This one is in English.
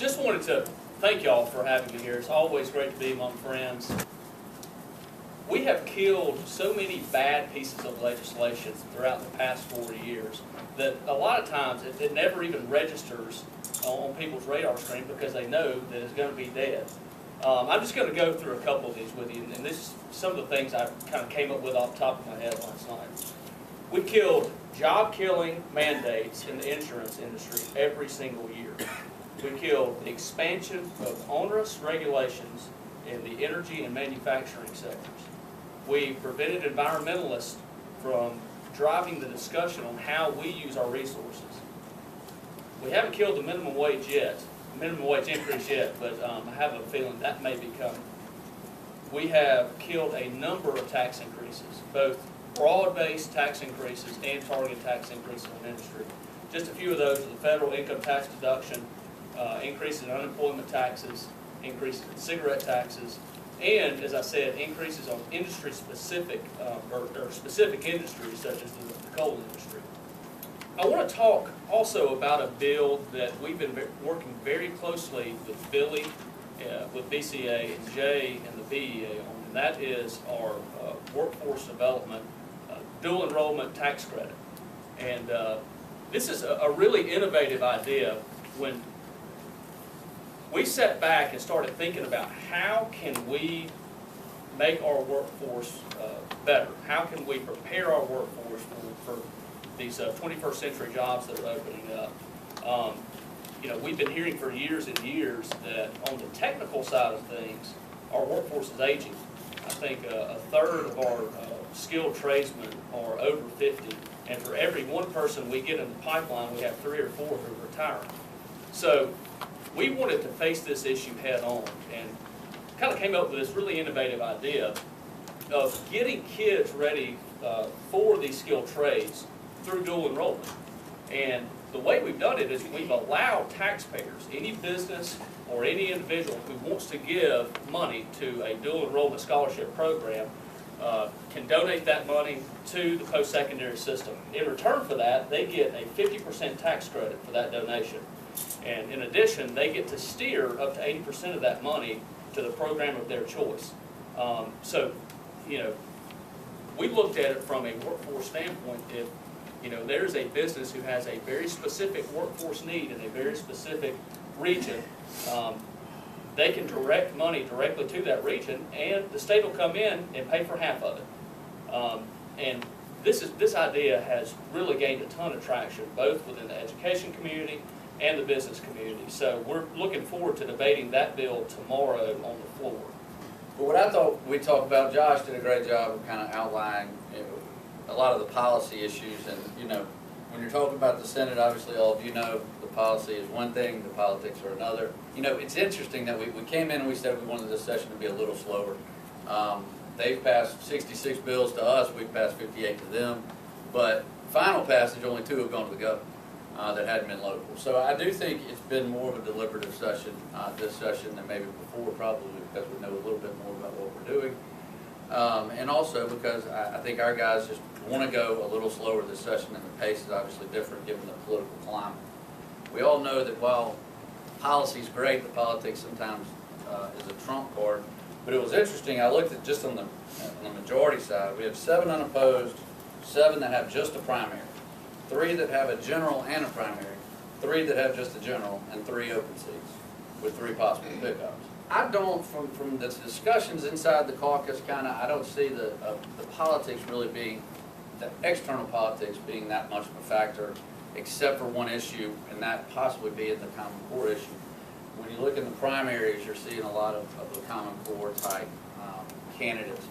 just wanted to thank y'all for having me here. It's always great to be among friends. We have killed so many bad pieces of legislation throughout the past 4 years that a lot of times it never even registers on people's radar screen because they know that it's going to be dead. I'm just going to go through a couple of these with you, and this is some of the things I kind of came up with off the top of my head last night. We killed job-killing mandates in the insurance industry every single year. We killed the expansion of onerous regulations in the energy and manufacturing sectors. We prevented environmentalists from driving the discussion on how we use our resources. We haven't killed the minimum wage yet, minimum wage increase yet, but I have a feeling that may be coming. We have killed a number of tax increases, both broad-based tax increases and targeted tax increases in industry. Just a few of those are the federal income tax deduction, increases in unemployment taxes, increases in cigarette taxes, and, as I said, increases on industry-specific, or specific industries such as the coal industry. I want to talk also about a bill that we've been working very closely with Billy, with BCA, and Jay and the BEA on, and that is our workforce development dual enrollment tax credit. And this is a really innovative idea. When we sat back and started thinking about how can we make our workforce better, how can we prepare our workforce for these 21st century jobs that are opening up. You know, we've been hearing for years and years that on the technical side of things, our workforce is aging. I think a third of our skilled tradesmen are over 50, and for every one person we get in the pipeline, we have 3 or 4 who are retiring. So we wanted to face this issue head on and kind of came up with this really innovative idea of getting kids ready for these skilled trades through dual enrollment. And the way we've done it is we've allowed taxpayers, any business or any individual who wants to give money to a dual enrollment scholarship program can donate that money to the post-secondary system. In return for that, they get a 50% tax credit for that donation. And in addition, they get to steer up to 80% of that money to the program of their choice. So, you know, we looked at it from a workforce standpoint. If, you know, there's a business who has a very specific workforce need in a very specific region, they can direct money directly to that region, and the state will come in and pay for half of it. And this idea has really gained a ton of traction, both within the education community and the business community. So we're looking forward to debating that bill tomorrow on the floor. But what I thought we talked about, Josh did a great job of kind of outlining, you know, a lot of the policy issues. And, you know, when you're talking about the Senate, obviously all of you know the policy is one thing, the politics are another. You know, it's interesting that we came in and we said we wanted this session to be a little slower. They've passed 66 bills to us, we've passed 58 to them. But final passage, only 2 have gone to the governor that hadn't been local. So I do think it's been more of a deliberative session this session than maybe before, probably because we know a little bit more about what we're doing. And also because I think our guys just want to go a little slower this session, and the pace is obviously different given the political climate. We all know that while policy is great, the politics sometimes is a trump card. But it was interesting, I looked at just on the majority side, we have 7 unopposed, 7 that have just a primary, 3 that have a general and a primary, 3 that have just a general, and 3 open seats with 3 possible pickups. I don't, from the discussions inside the caucus, I don't see the politics really being, the external politics being that much of a factor, except for one issue, and that possibly being the Common Core issue. When you look in the primaries, you're seeing a lot of the Common Core type candidates.